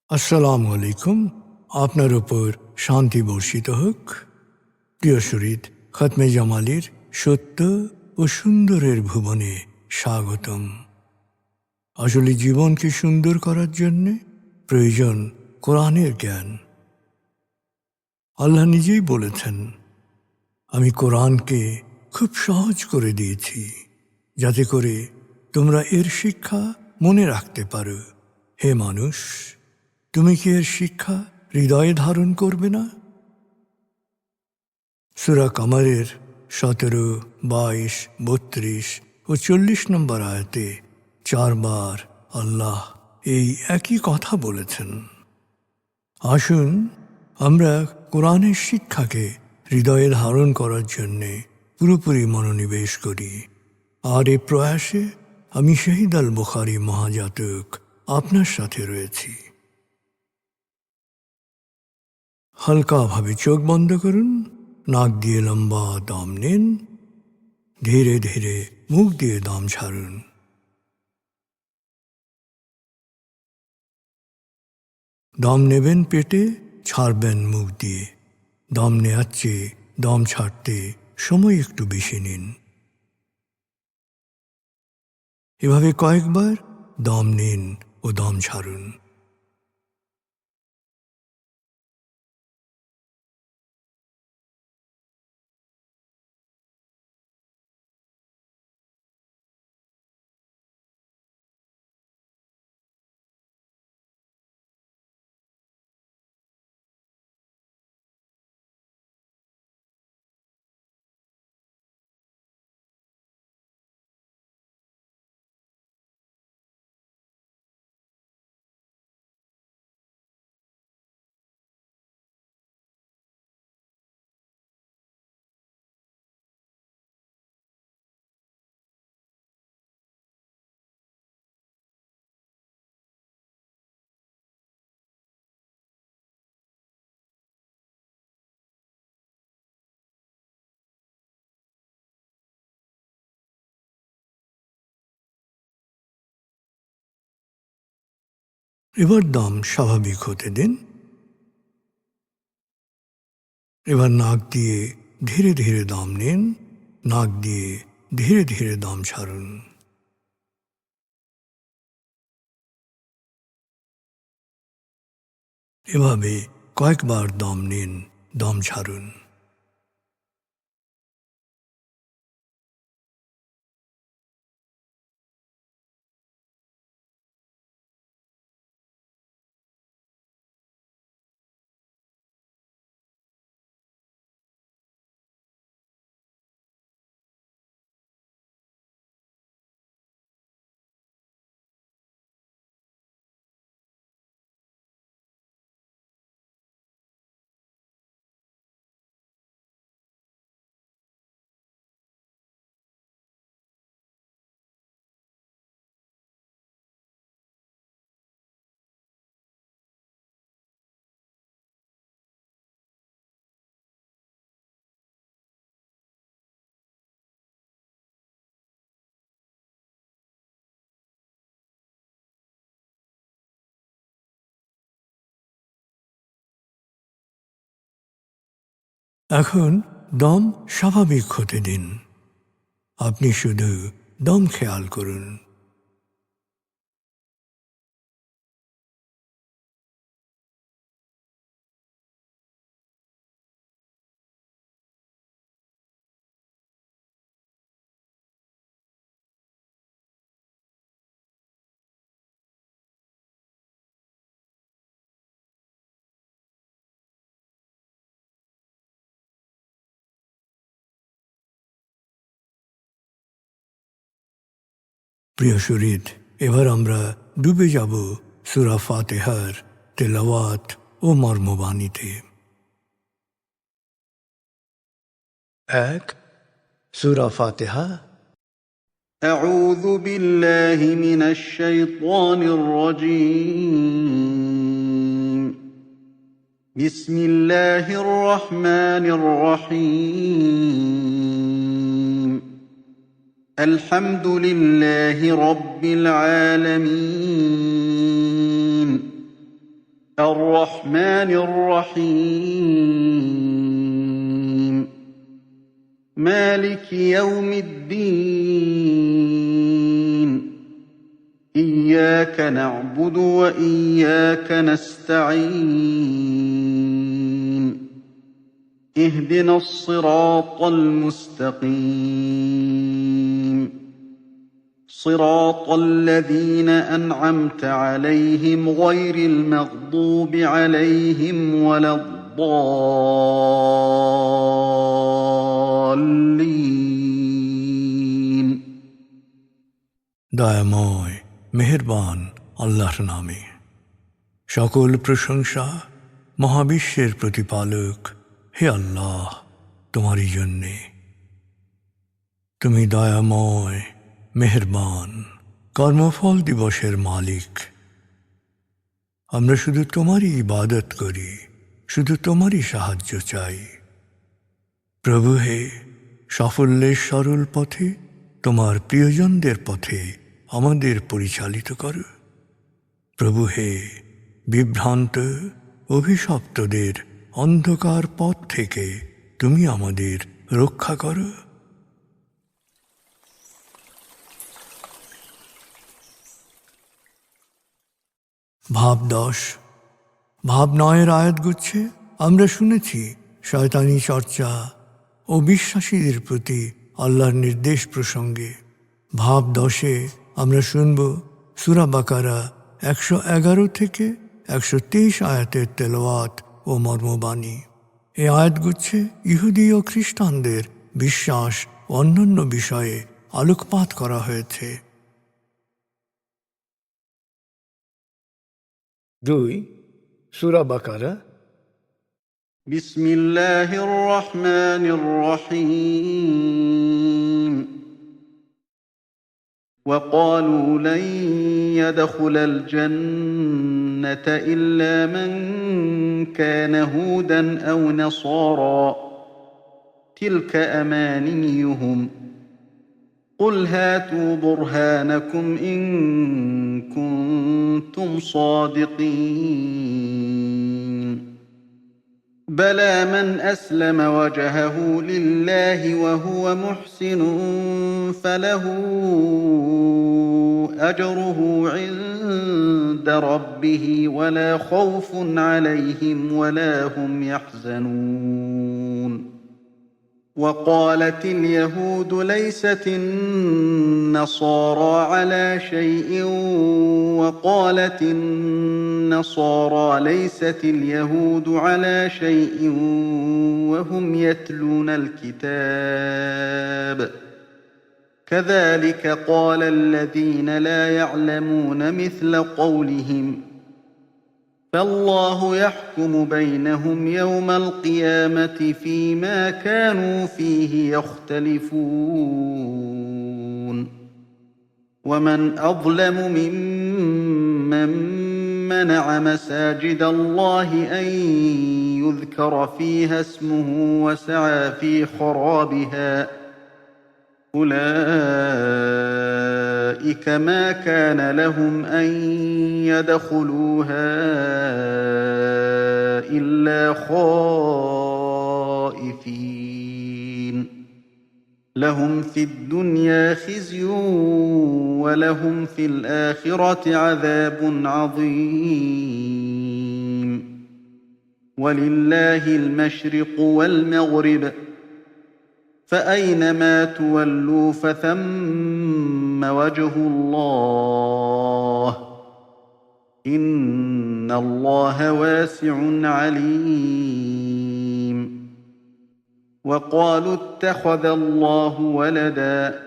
আসসালামু আলাইকুম। আপনার উপর শান্তি বর্ষিত হোক। প্রিয় শরীদ, খতমে জামালির সত্য ও সুন্দরের ভুবনে স্বাগতম। আসলে জীবনকে সুন্দর করার জন্যে প্রয়োজন কোরআনের জ্ঞান। আল্লাহ নিজেই বলেছেন, আমি কোরআনকে খুব সহজ করে দিয়েছি যাতে করে তোমরা এর শিক্ষা মনে রাখতে পারো। হে মানুষ, তুমি কি এর শিক্ষা হৃদয়ে ধারণ করবে না? সূরা কামারের 17, 22, 32 ও 40 নম্বর আয়াতে 4 বার আল্লাহ এই একই কথা বলেছেন। আসুন আমরা কোরআনের শিক্ষাকে হৃদয়ে ধারণ করার জন্যে পুরোপুরি মনোনিবেশ করি। আর এই প্রয়াসে আমি শহীদ আল বুখারী মহাজাতক আপনার সাথে রয়েছি। হালকাভাবে চোখ বন্ধ করুন, নাক দিয়ে লম্বা দম নিন, ধীরে ধীরে মুখ দিয়ে দম ছাড়ুন। দম নেবেন পেটে, ছাড়বেন মুখ দিয়ে। দম নেওয়ার চেয়ে দম ছাড়তে সময় একটু বেশি নিন। এভাবে কয়েকবার দম নিন ও দম ছাড়ুন। এবার দম স্বাভাবিক হতে দিন। এবার নাক দিয়ে ধীরে ধীরে দম নিন, নাক দিয়ে ধীরে ধীরে দম ছাড়ুন। এভাবে কয়েকবার দম নিন, দম ছাড়ুন। এখন দম স্বাভাবিক হতে দিন। আপনি শুধু দম খেয়াল করুন। প্রিয় শরীদ, এবার আমরা ডুবে যাব সূরা ফাতিহার তেলাওয়াত ও মর্মবাণীতে। 1. সূরা ফাতিহা। أعوذ بالله من الشيطان الرجيم. بسم الله الرحمن الرحيم. الحمد لله رب العالمين. الرحمن الرحيم مالك يوم الدين إياك نعبد وإياك نستعين اهدنا الصراط المستقيم صراط الذين أنعمت عليهم غير المغضوب عليهم ولا الضالين দয়াময় মেহেরবান আল্লাহর নামে সকল প্রশংসা মহাবিশ্বের প্রতিপালক হে আল্লাহ তোমারই জন্যে। তুমি দয়াময় মেহেরবান কর্মফল দিবসের মালিক। আমরা শুধু তোমারই ইবাদত করি, শুধু তোমারই সাহায্য চাই। প্রভু হে, সাফল্যের সরল পথে তোমার প্রিয়জনদের পথে আমাদের পরিচালিত করো। প্রভু হে, বিভ্রান্ত অভিশপ্তদের অন্ধকার পথ থেকে তুমি আমাদের রক্ষা করো। ভাব 10 ভাব 9-এর আয়াতগুচ্ছে আমরা শুনেছি শয়তানি চর্চা ও বিশ্বাসীদের প্রতি আল্লাহর নির্দেশ প্রসঙ্গে। ভাব 10-এ আমরা শুনব সূরা বাকারা 111 থেকে 123 আয়াতের তেলাওয়াত ও মর্মবাণী। এই আয়াতগুচ্ছে ইহুদি ও খ্রিস্টানদের বিশ্বাস ও অন্যান্য বিষয়ে আলোকপাত করা হয়েছে। 2 সূরা বাকারা بسم الله الرحمن الرحيم وقالوا لن يدخل الجنة إلا من كان هودا أو نصارى تلك أمانيهم قل هاتوا برهانكم إن كنتم صادقين بلى من أسلم وجهه لله وهو محسن فله أجره عند ربه ولا خوف عليهم ولا هم يحزنون وقالت اليهود ليست النصارى على شيء وقالت النصارى ليست اليهود على شيء وهم يتلون الكتاب كذلك قال الذين لا يعلمون مثل قولهم فالله يحكم بينهم يوم القيامة فيما كانوا فيه يختلفون ومن أظلم ممن منع مساجد الله أن يذكر فيها اسمه وسعى في خرابها أولئك ما كان لهم أن يدخلوها إلا خائفين لهم في الدنيا خزي ولهم في الآخرة عذاب عظيم ولله المشرق والمغرب فأينما تولوا فثم وجه الله إن الله واسع عليم وقالوا اتخذ الله ولدا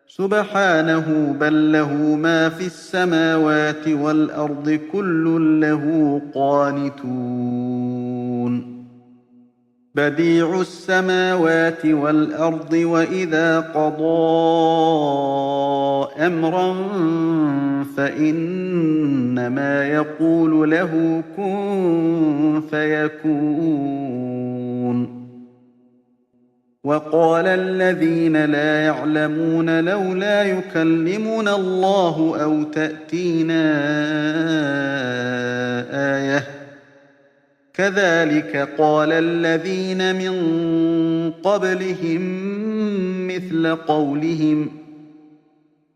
سبحانه بل له ما في السماوات والأرض كل له قانتون بديع السماوات والأرض وإذا قضى أمرا فإنما يقول له كن فيكون وقال الذين لا يعلمون لولا يكلمنا الله أو تأتينا آية كذلك قال الذين من قبلهم مثل قولهم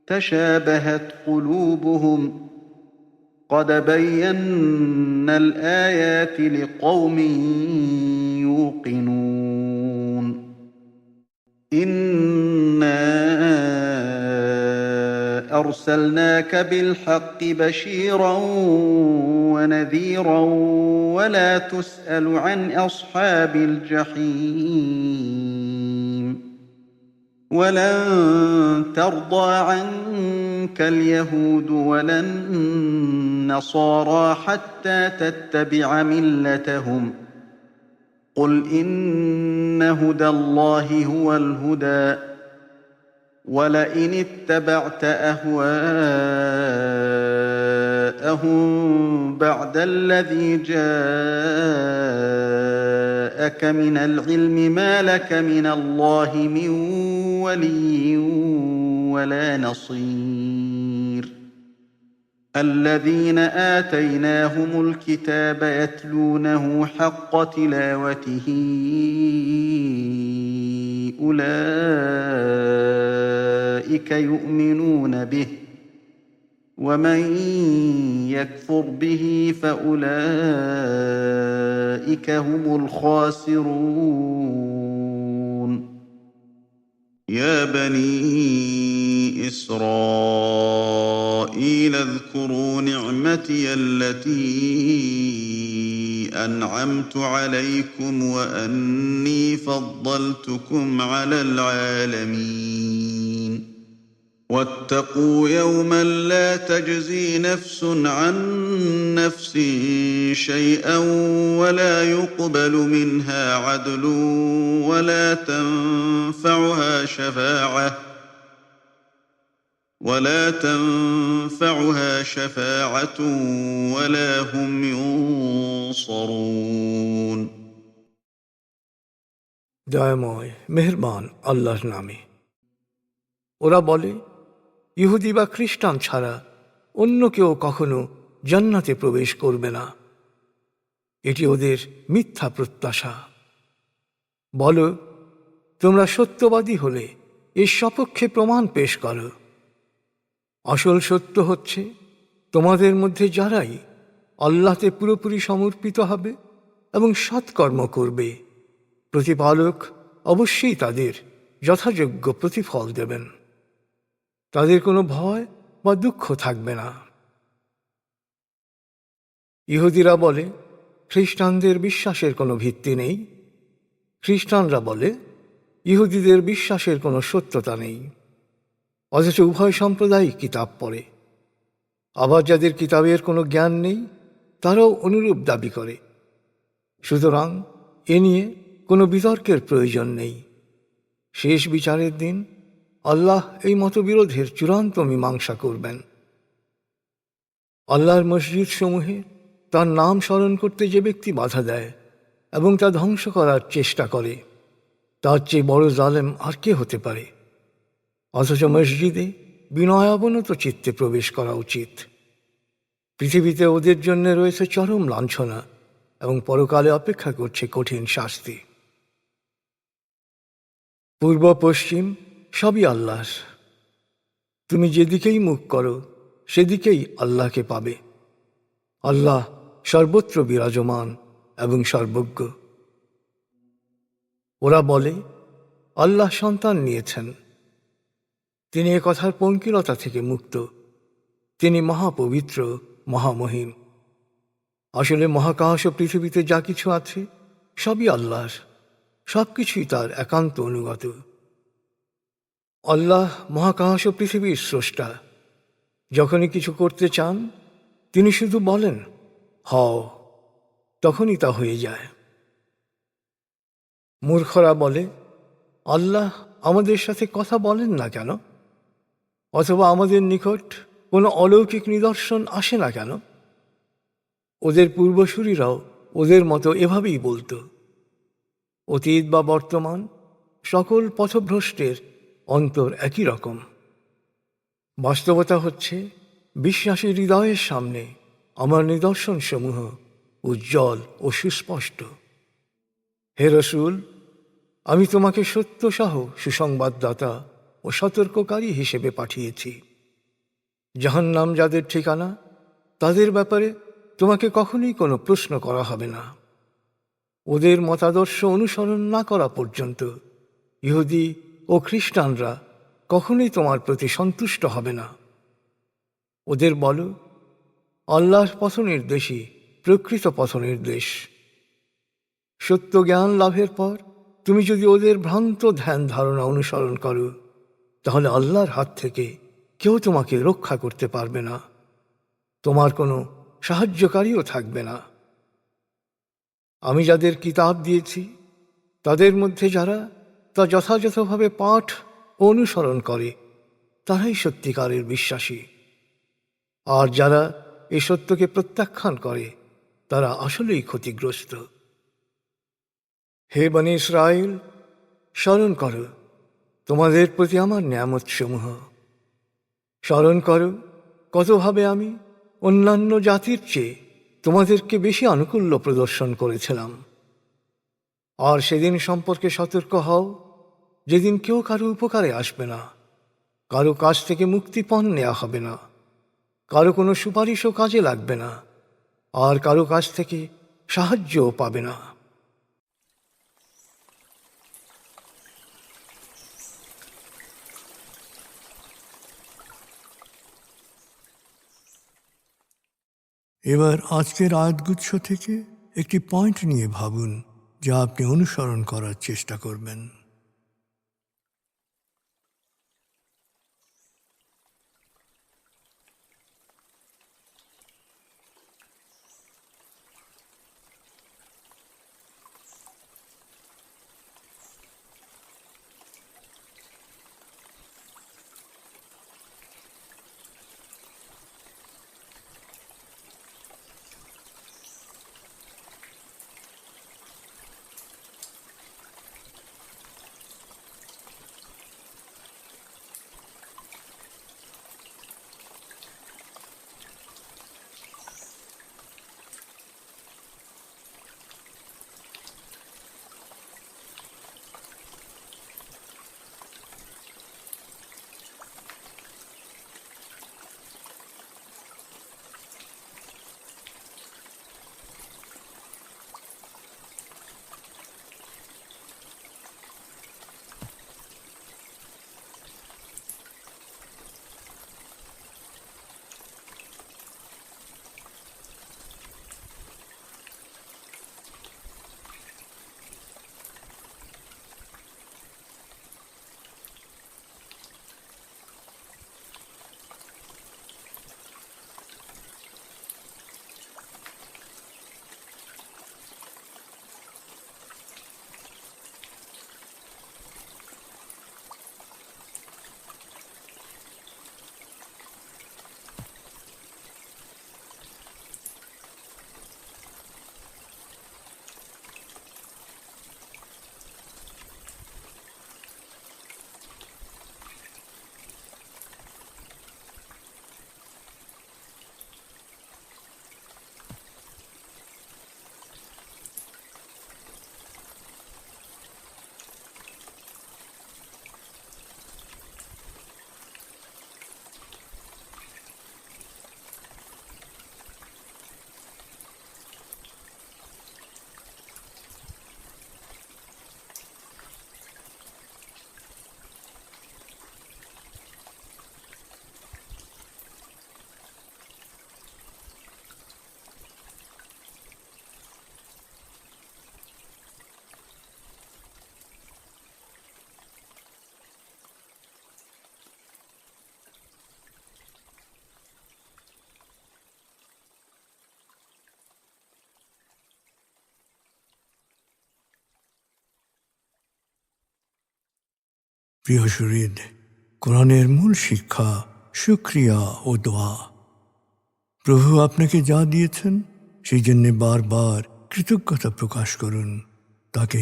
تشابهت قلوبهم قد بينا الآيات لقوم يوقنون إنا أرسلناك بالحق بشيرا ونذيرا ولا تسأل عن أصحاب الجحيم ولن ترضى عنك اليهود ولا النصارى حتى تتبع ملتهم قل إن هدى الله هو الهدى ولئن اتبعت أهواءهم بعد الذي جاءك من العلم ما لك من الله من ولي ولا نصير الذين آتيناهم الكتاب يتلونه حق تلاوته أولئك يؤمنون به ومن يكفر به فأولئك هم الخاسرون يا بني إسرائيل اذكروا نعمتي التي أنعمت عليكم وأني فضلتكم على العالمين واتقوا يوما لا تجزي نفس عن نفس شيئا ولا يقبل منها عدل ولا تنفعها شفاعة ولا هم ينصرون দয়াময় মেহেরবান আল্লাহর নামে। ওরা বলে, ইহুদি বা খ্রিস্টান ছাড়া অন্য কেউ কখনো জান্নাতে প্রবেশ করবে না। এটি ওদের মিথ্যা প্রত্যাশা। বলো, তোমরা সত্যবাদী হলে এর সপক্ষে প্রমাণ পেশ করো। আসল সত্য হচ্ছে, তোমাদের মধ্যে যারাই আল্লাহতে পুরোপুরি সমর্পিত হবে এবং সৎকর্ম করবে, প্রতিপালক অবশ্যই তাদের যথাযোগ্য প্রতিফল দেবেন। তাদের কোনো ভয় বা দুঃখ থাকবে না। ইহুদিরা বলে, খ্রিস্টানদের বিশ্বাসের কোনো ভিত্তি নেই। খ্রিস্টানরা বলে, ইহুদিদের বিশ্বাসের কোনো সত্যতা নেই। অথচ উভয় সম্প্রদায় কিতাব পড়ে। আবার যাদের কিতাবের কোনো জ্ঞান নেই, তারাও অনুরূপ দাবি করে। সুতরাং এ নিয়ে কোনো বিতর্কের প্রয়োজন নেই। শেষ বিচারের দিন আল্লাহ এই মতবিরোধের চূড়ান্ত মীমাংসা করবেন। আল্লাহর মসজিদ সমূহে তার নাম স্মরণ করতে যে ব্যক্তি বাধা দেয় এবং তা ধ্বংস করার চেষ্টা করে, তার চেয়ে বড় জালেম আর কে হতে পারে? অথচ মসজিদে বিনয়াবনত চিত্তে প্রবেশ করা উচিত। পৃথিবীতে ওদের জন্য রয়েছে চরম লাঞ্ছনা এবং পরকালে অপেক্ষা করছে কঠিন শাস্তি। পূর্ব পশ্চিম সবই আল্লাহর। তুমি যেদিকেই মুখ করো সেদিকেই আল্লাহকে পাবে। আল্লাহ সর্বত্র বিরাজমান এবং সর্বজ্ঞ। ওরা বলে, আল্লাহ সন্তান নিয়েছেন। তিনি এ কথার পঙ্কিলতা থেকে মুক্ত। তিনি মহাপবিত্র, মহামহিম। আসলে মহাকাশ ও পৃথিবীতে যা কিছু আছে সবই আল্লাহর। সবকিছুই তার একান্ত অনুগত। আল্লাহ মহাকাশ ও পৃথিবীর স্রষ্টা। যখনই কিছু করতে চান তিনি শুধু বলেন, হও, তখনই তা হয়ে যায়। মূর্খরা বলে, আল্লাহ আমাদের সাথে কথা বলেন না কেন? অথবা আমাদের নিকট কোনো অলৌকিক নিদর্শন আসে না কেন? ওদের পূর্বসূরীরাও ওদের মতো এভাবেই বলতো। অতীত বা বর্তমান সকল পথভ্রষ্টের অন্তর একই রকম। বাস্তবতা হচ্ছে, বিশ্বাসী হৃদয়ের সামনে আমার নিদর্শনসমূহ উজ্জ্বল ও সুস্পষ্ট। হে রসূল, আমি তোমাকে সত্যসহ সুসংবাদদাতা ও সতর্ককারী হিসেবে পাঠিয়েছি। জাহান্নাম যাদের ঠিকানা, তাদের ব্যাপারে তোমাকে কখনোই কোনো প্রশ্ন করা হবে না। ওদের মতাদর্শ অনুসরণ না করা পর্যন্ত ইহুদি ও খ্রিস্টানরা কখনোই তোমার প্রতি সন্তুষ্ট হবে না। ওদের বলো, আল্লাহর পথনির্দেশই প্রকৃত পথনির্দেশ। সত্য জ্ঞান লাভের পর তুমি যদি ওদের ভ্রান্ত ধ্যান ধারণা অনুসরণ করো, তাহলে আল্লাহর হাত থেকে কেউ তোমাকে রক্ষা করতে পারবে না, তোমার কোনো সাহায্যকারীও থাকবে না। আমি যাদের কিতাব দিয়েছি, তাদের মধ্যে যারা তা যথাযথভাবে পাঠ ও অনুসরণ করে, তারাই সত্যিকারের বিশ্বাসী। আর যারা এ সত্যকে প্রত্যাখ্যান করে, তারা আসলেই ক্ষতিগ্রস্ত। হে বনী ইসরাইল, স্মরণ করো তোমাদের প্রতি আমার নিয়ামতসমূহ। স্মরণ করো কতভাবে আমি অন্যান্য জাতির চেয়ে তোমাদেরকে বেশি আনুকূল্য প্রদর্শন করেছিলাম। আর সেদিন সম্পর্কে সতর্ক হও, যেদিন কেউ কারো উপকারে আসবে না, কারো কাছ থেকে মুক্তিপণ নেওয়া হবে না, কারো কোনো সুপারিশও কাজে লাগবে না, আর কারো কাছ থেকে সাহায্যও পাবে না। এবার আজকের আয়াতগুচ্ছ থেকে একটি পয়েন্ট নিয়ে ভাবুন, যা আপনি অনুসরণ করার চেষ্টা করবেন। প্রিয় সুহৃদ, কোরআনের মূল শিক্ষা শুকরিয়া ও দোয়া। প্রভু আপনাকে যা দিয়েছেন সেই জন্যে বারবার কৃতজ্ঞতা প্রকাশ করুন, তাকে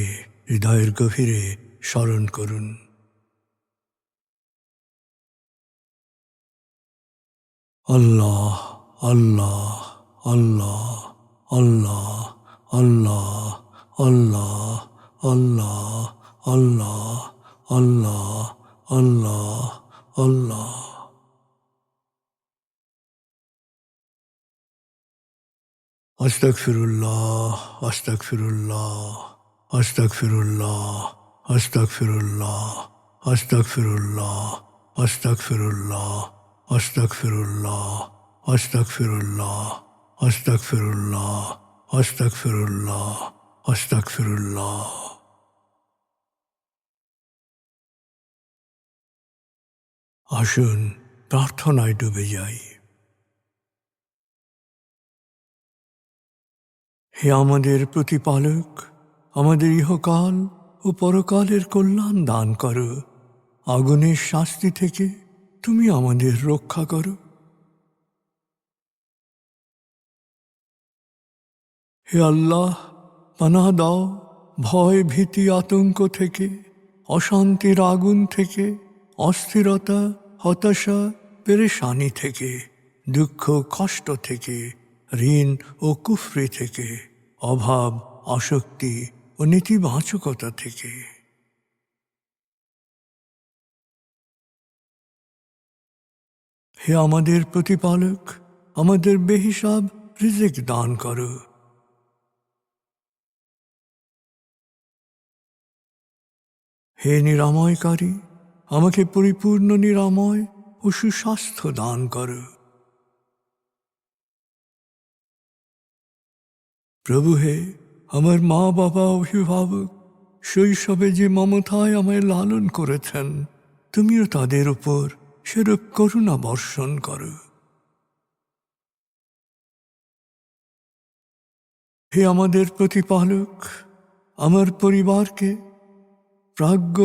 হৃদয়ের গভীরে স্মরণ করুন। আল্লাহ আল্লাহ আল্লাহ আল্লাহ আল্লাহ আল্লাহ আল্লাহ আল্লাহ আল্লাহ আল্লাহ আল্লাহ। আস্তাগফিরুল্লাহ আস্তাগফিরুল্লাহ আস্তাগফিরুল্লাহ আস্তাগফিরুল্লাহ আস্তাগফিরুল্লাহ আস্তাগফিরুল্লাহ আস্তাগফিরুল্লাহ আস্তাগফিরুল্লাহ আস্তাগফিরুল্লাহ আস্তাগফিরুল্লাহ আস্তাগফিরুল্লাহ। আসুন প্রার্থনায় ডুবে যাই। হে আমাদের প্রতিপালক, আমাদের ইহকাল ও পরকালের কল্যাণ দান করো। আগুনের শাস্তি থেকে তুমি আমাদের রক্ষা করো। হে আল্লাহ, পানাহ দাও ভয় ভীতি আতঙ্ক থেকে, অশান্তির আগুন থেকে, অস্থিরতা হতাশা পেরেশানি থেকে, দুঃখ কষ্ট থেকে, ঋণ ও কুফরি থেকে, অভাব আসক্তি ও নেতিবাচকতা থেকে। হে আমাদের প্রতিপালক, আমাদের বেহিসাব রিজিক দান করো। হে নিরাময়কারী, আমাকে পরিপূর্ণ নিরাময় ও সুস্বাস্থ্য দান করো। প্রভু হে, আমার মা বাবা অভিভাবক শৈশবে যে মমতায় আমায় লালন করেছেন, তুমিও তাদের উপর সেরূপ করুণা বর্ষণ করো। হে আমাদের প্রতিপালক, আমার পরিবারকে প্রাজ্ঞ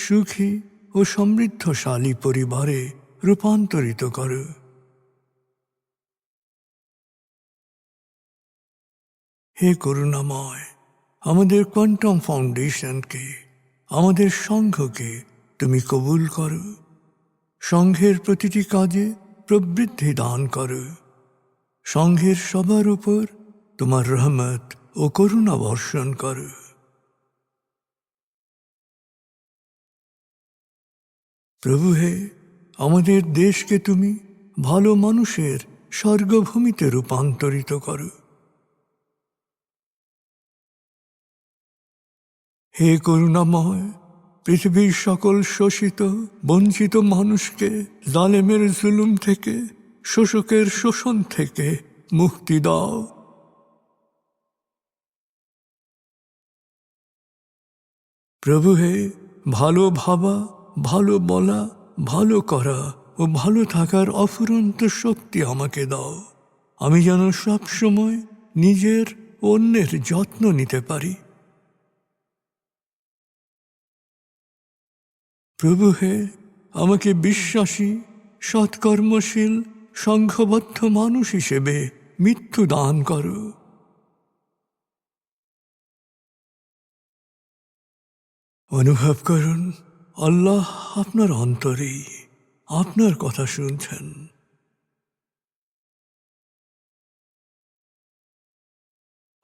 সুখী ও সমৃদ্ধশালী পরিবারে রূপান্তরিত করো। হে করুণাময়, আমাদের কোয়ান্টাম ফাউন্ডেশনকে, আমাদের সংঘকে তুমি কবুল করো। সংঘের প্রতিটি কাজে প্রবৃদ্ধি দান করো। সংঘের সবার উপর তোমার রহমত ও করুণা বর্ষণ করো। প্রভু হে, আমাদের দেশকে তুমি ভালো মানুষের স্বর্গভূমিতে রূপান্তরিত করো। হে করুণাময়, পৃথিবীর সকল শোষিত বঞ্চিত মানুষকে জালেমের জুলুম থেকে, শোষকের শোষণ থেকে মুক্তি দাও। প্রভু হে, ভালো ভাবা, ভালো বলা, ভালো করা ও ভালো থাকার অফুরন্ত শক্তি আমাকে দাও। আমি যেন সব সময় নিজের ও অন্যের যত্ন নিতে পারি। প্রভু হে, আমাকে বিশ্বাসী সৎকর্মশীল সংঘবদ্ধ মানুষ হিসেবে মৃত্যু দান করো। অনুভব করুন, আল্লাহ আপনার অন্তরেই আপনার কথা শুনছেন।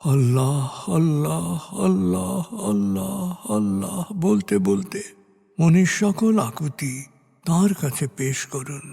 আল্লাহ আল্লাহ আল্লাহ আল্লাহ আল্লাহ বলতে বলতে মনের সকল আকুতি তাঁর কাছে পেশ করুন।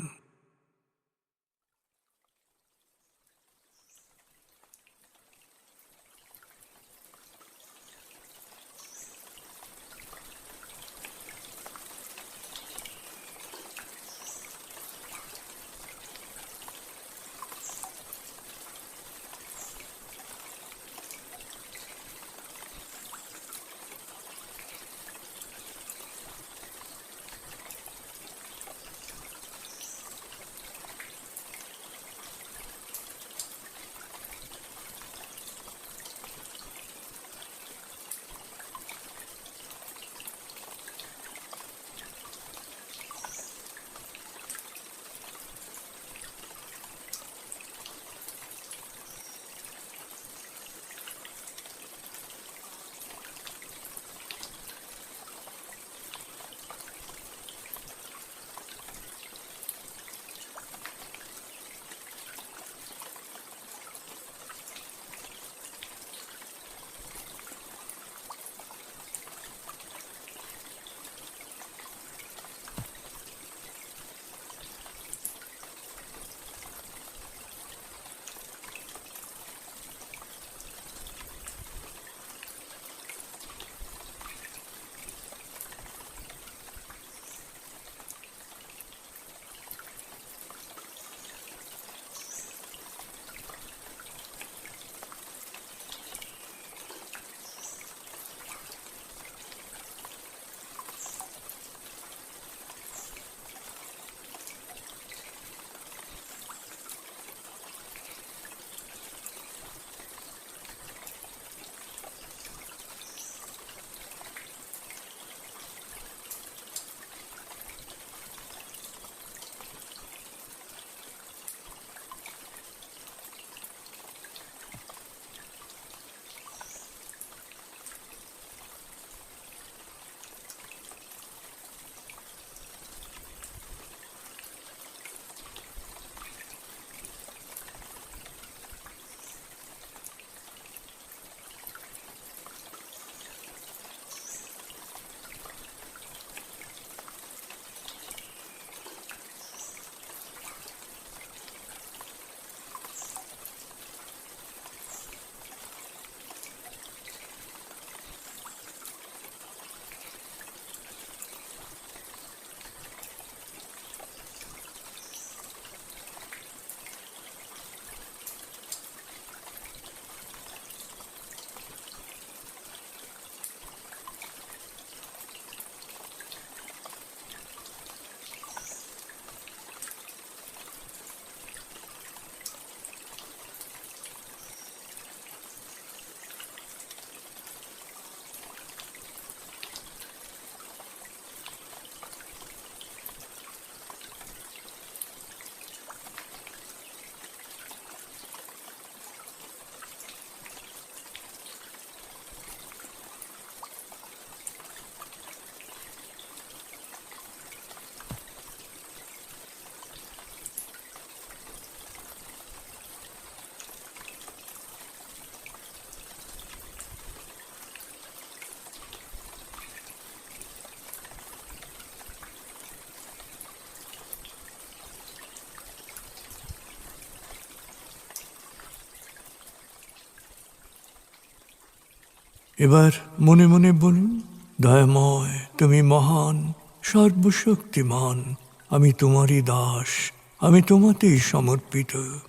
এবার মনে মনে বলুন, দয়াময় তুমি মহান, সর্বশক্তিমান, আমি তোমারই দাস, আমি তোমাতেই সমর্পিত।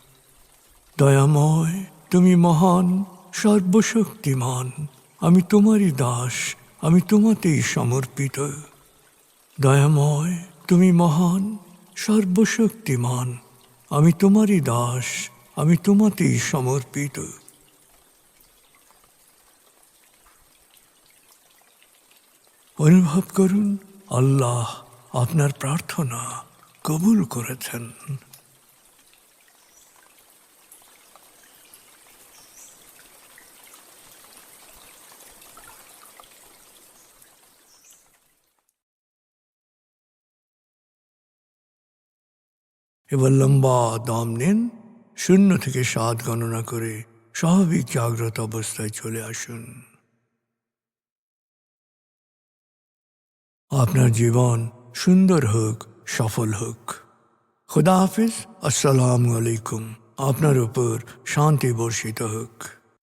দয়াময় তুমি মহান, সর্বশক্তিমান, আমি তোমারই দাস, আমি তোমাতেই সমর্পিত। দয়াময় তুমি মহান, সর্বশক্তিমান, আমি তোমারই দাস, আমি তোমাতেই সমর্পিত। অনুভব করুন আল্লাহ আপনার প্রার্থনা কবুল করেছেন। এবার লম্বা দম নিন, 0 থেকে 7 গণনা করে স্বাভাবিক জাগ্রত অবস্থায় চলে আসুন। আপনার জীবন সুন্দর হোক, সফল হোক। খুদা হাফিজ। আসসালামু আলাইকুম। আপনার উপর শান্তি বর্ষিত হোক।